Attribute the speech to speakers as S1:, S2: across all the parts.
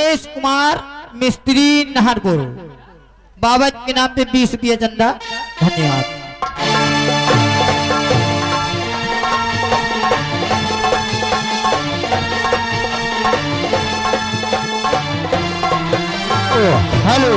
S1: सुरेश कुमार मिस्त्री नाहरपुर, बाबा के नाम पे 20 रुपया चंदा। धन्यवाद। हेलो
S2: हेलो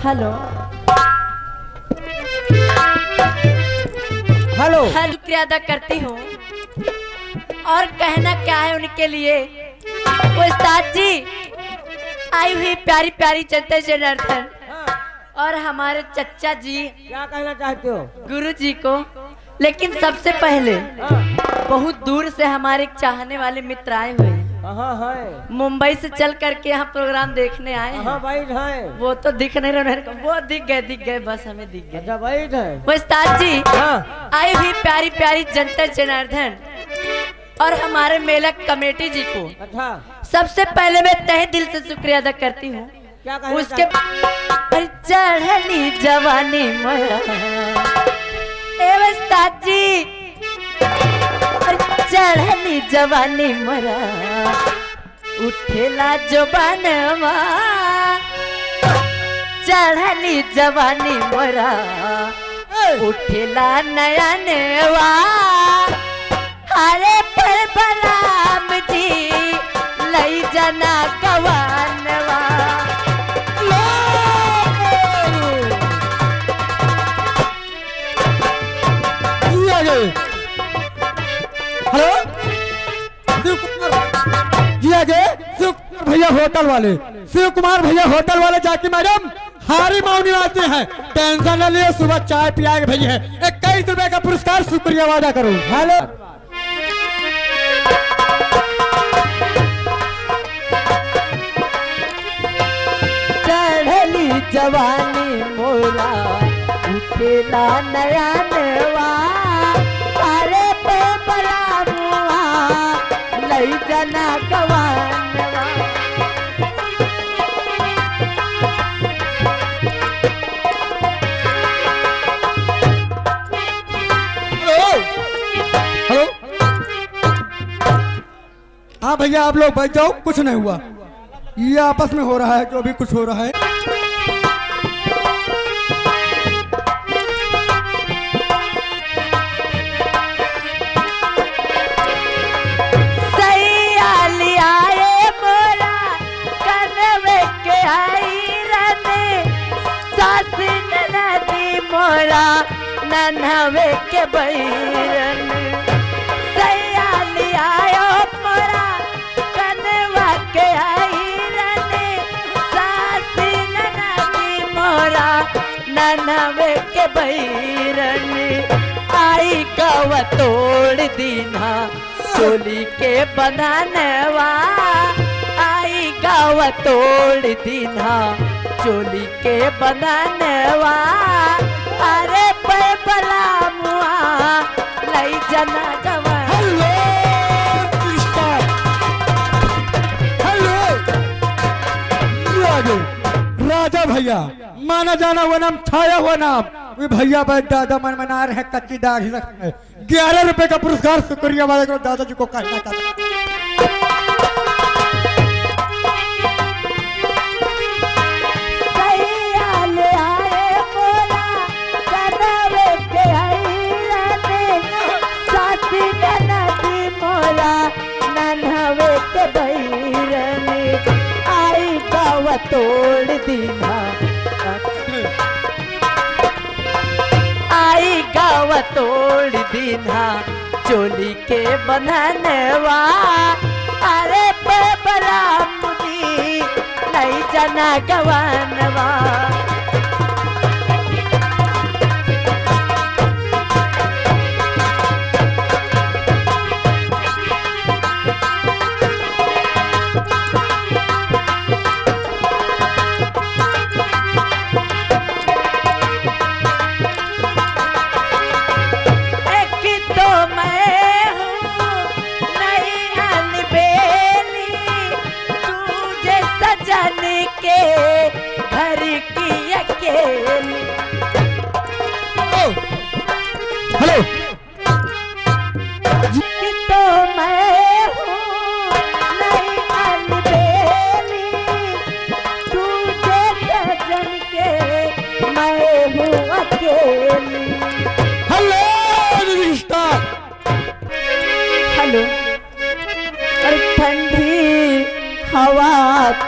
S1: हेलो
S2: हेलो शुक्रिया अदा करती हूँ। और कहना क्या है उनके लिए। वो उस्ताद जी आई हुई प्यारी प्यारी चलते जनार्दन और हमारे चचा जी
S3: क्या कहना चाहते हो
S2: गुरु जी को। लेकिन सबसे पहले बहुत दूर से हमारे चाहने वाले मित्र आए हुए हैं।
S3: हाँ है
S2: मुंबई से चल करके यहाँ प्रोग्राम देखने आए हैं।
S3: हाँ बैठ है।
S2: वो तो दिख नहीं रहे, वो दिख गए बस हमें दिख गए।
S3: अच्छा बैठ है।
S2: वो उस्ताद जी
S3: हाँ
S2: आई हुई प्यारी प्यारी जनता जनार्दन और हमारे मेला कमेटी जी को
S3: अच्छा
S2: सबसे पहले मैं तहे दिल से शुक्रिया अदा करती हूँ।
S3: क्या कहना
S2: उसके पर चढ़ली जवानी मोरा ए उस्ताद जी, पर चढ़ली जवानी मोरा उठेला जुबानवा, चढ़ली जवानी मोरा उठेला नयनवा। हरे पर बलराम जी लई जना गवानवा।
S1: हेलो शिव भैया होटल वाले, शिव कुमार भैया होटल वाले जाके मैडम हारी माऊ निवासी हैं। टेंशन न लिए, सुबह चाय पियागे भैया है। 21 रुपए का पुरस्कार, शुक्रिया वादा करो। हेलो
S2: चढ़ली जवानी मोरा उठेला नयनवा। अरे पे बलरामुआ लई जना गवानवा।
S1: हेलो हाँ भैया आप लोग बैठ जाओ, कुछ नहीं हुआ। ये आपस में हो रहा है जो भी कुछ हो रहा है।
S2: नन्हवे के बैरन सयाली आयो मोरा कनवा के आईरन। सासी ननदी मोरा नन्हवे के बैरन। आई गवा तोड़ दीना चोली के बंधनवा। आई गवा तोड़ दीना चोली के बंधनवा। अरे पे बलरामुआ लई जना गवा।
S1: हेलो राजा भैया माना जाना हुआ नाम, छाया हुआ नाम। वे भैया भाई दादा मन मना रहे हैं, कच्ची दाढ़ी रखते हैं। 11 रुपए का पुरस्कार, शुक्रिया वाले करो दादाजी को कहना चाहता।
S2: तोड़ दीना आई गावा तोड़ दीना चोली के बंधनवा। अरे पे बलरामुनी लई जना गवानवा।
S3: हूँ अकेली।
S1: Hello music star.
S3: हेलो। और ठंडी हवा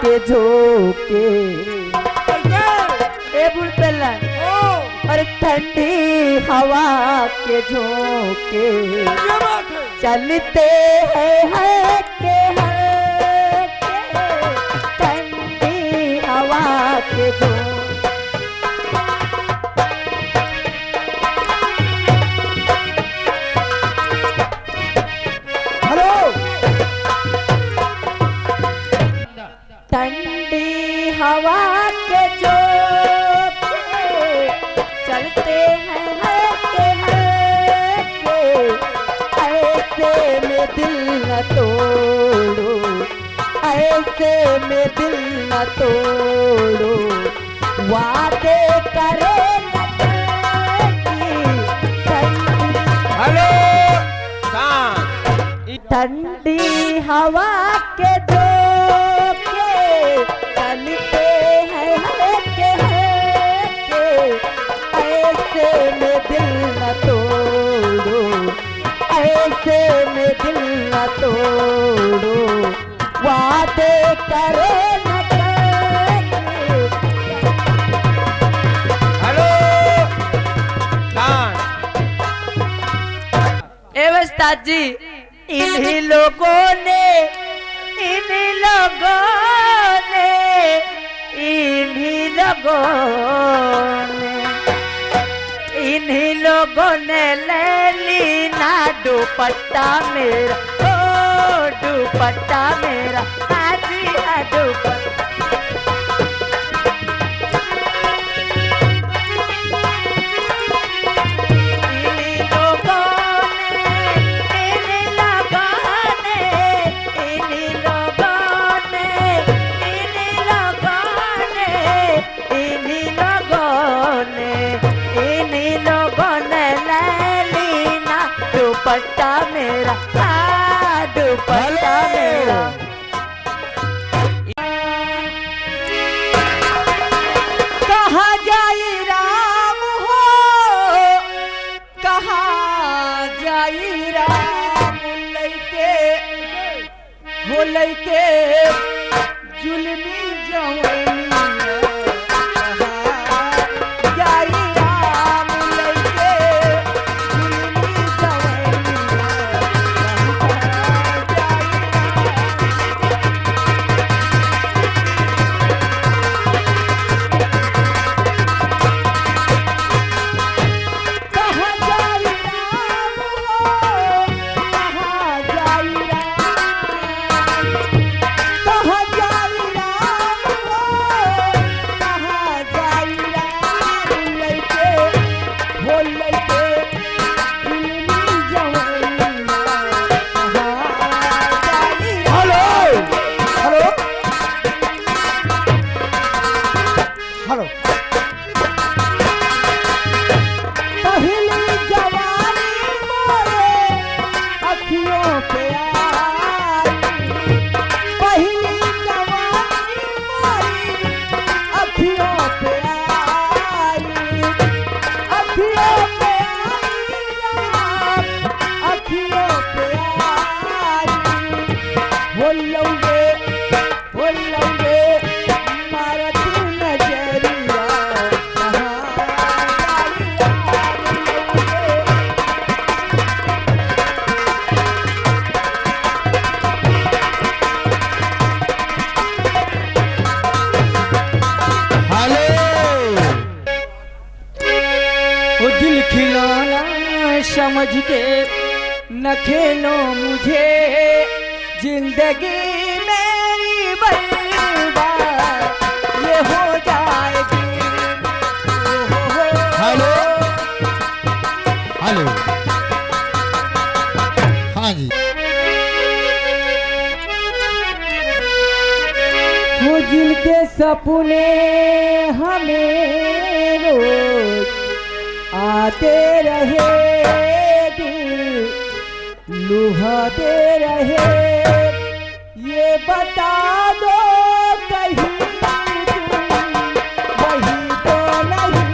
S3: के झोंके, ए बुलबुला, और ठंडी हवा के झोंके चलते हैं के ठंडी हवा के झोंके। हेलो। ठंडी हवा के झोंके चलते हैं के ऐसे में दिल न तोड़ो, ऐसे में दिल न तोड़ो, वादे करो न
S4: हेलो
S3: ठंडी हवा के झोंके चलते हैं के ऐसे में दिल न तोड़ो, ऐसे में दिल न तोड़ो, वादे करो न
S4: हेलो
S2: ए उस्ताद जी, इन्हीं लोगों ने इन्हीं लोगों ने ले ली ना दुपट्टा मेरा, ओ दुपट्टा मेरा, हाजी है दुपट्टा। दुपट्टा मेरा, दुपट्टा मेरा।
S3: कहाँ जाई राम हो, कहाँ जाई राम लैके हो, लैके जुल्मी जवानी, जाई राम लैके जुल्मी जवानी। समझ के न खेलो मुझे, जिंदगी मेरी बर्बाद ये हो जाएगी।
S1: हेलो हेलो, हाँ जी।
S3: वो जिनके सपने हमें रोज आते रहे, लुभाते रहे, ये बता दो कहीं तुम वही तो नहीं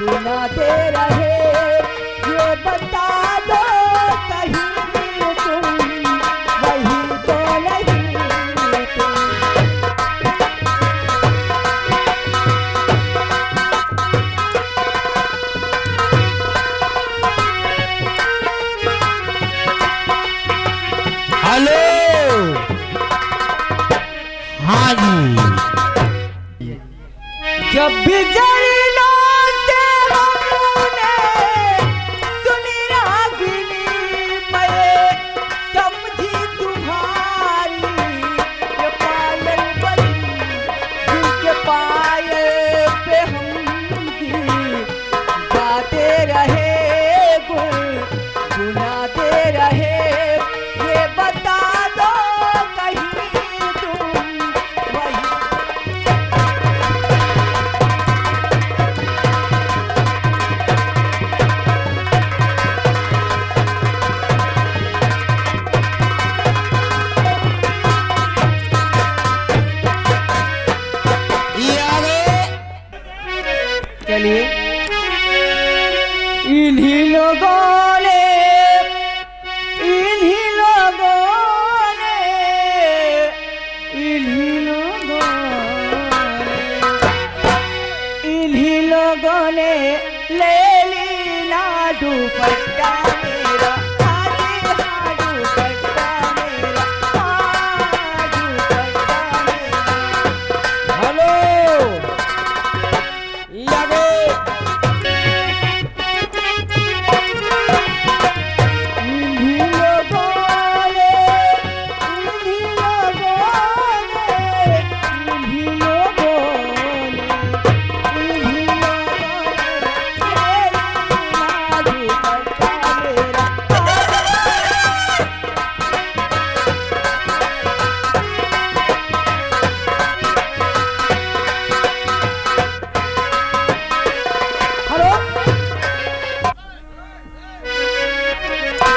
S3: सुनाते रहे ये बता दो कहीं तुम वही तो नहीं तुम।
S4: हेलो। हाँ जी।
S3: जब भी जलीलों से हमने सुनी रागिनी मैं समझी तुम्हारी ये पायल बनी जिनके पायल पे हम गाते रहे गुनगुनाते रहे ये बता दो कहीं तुम वही।
S4: ये आ गए।
S3: चलिए इन्हीं लोगों ने इन्हीं लोगों ने इन्हीं लोगों इन्हीं लोगों ने ले ली ना दुपट्टा मेरा आगे हाँ दुपट्टा मेरा हाँ दुपट्टा मेरा।
S4: हेलो। ये आ गए।
S3: इन्हीं लोगों ने इन्हीं लोगों ने इन्हीं लोगों ने इन्हीं लोगों ने मेरी दुपट्टा मेरा। हेलो।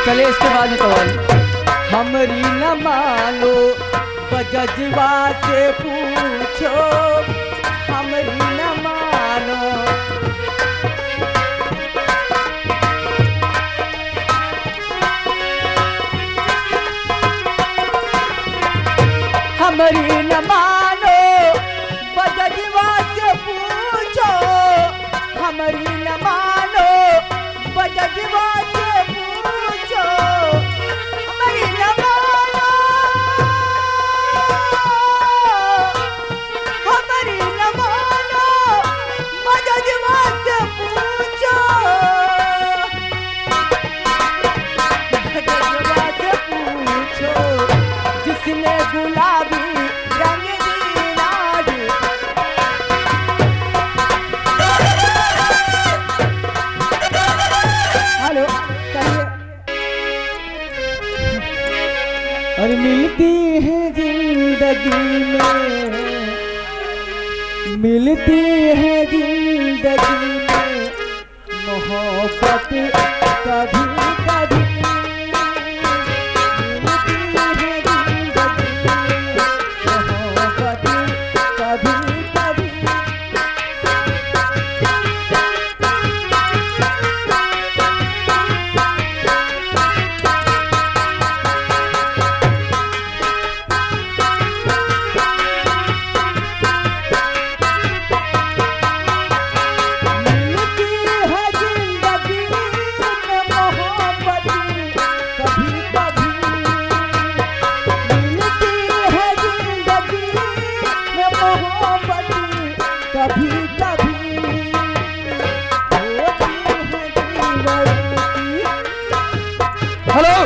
S3: चले इसके बाद में कवाल हमरी न मानो बजजवा से पूछो हमरी न मानो हमरी न मानो बजजवा से पूछो हमरी न मानो बजजवा से पूछो हमरी न मानो हमरी न मानो बजजवा से पूछो बजजवा से पूछो जिसने गुलाबी रंग दी नाडू। हेलो कहिए। और मिलती है जिंदगी में मिलती है जिंदगी में मोहब्बत कभी कभी मिलती है जिंदगी में मोहब्बत कभी कभी। मिलती है जिंदगी में मोहब्बत कभी कभी मिलती है जिंदगी में मोहब्बत कभी कभी होती है दीवानी।
S4: हेलो।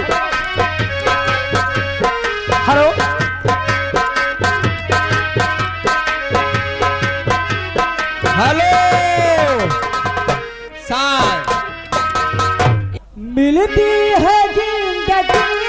S4: हेलो। हेलो।
S3: मिलती है जिंदगी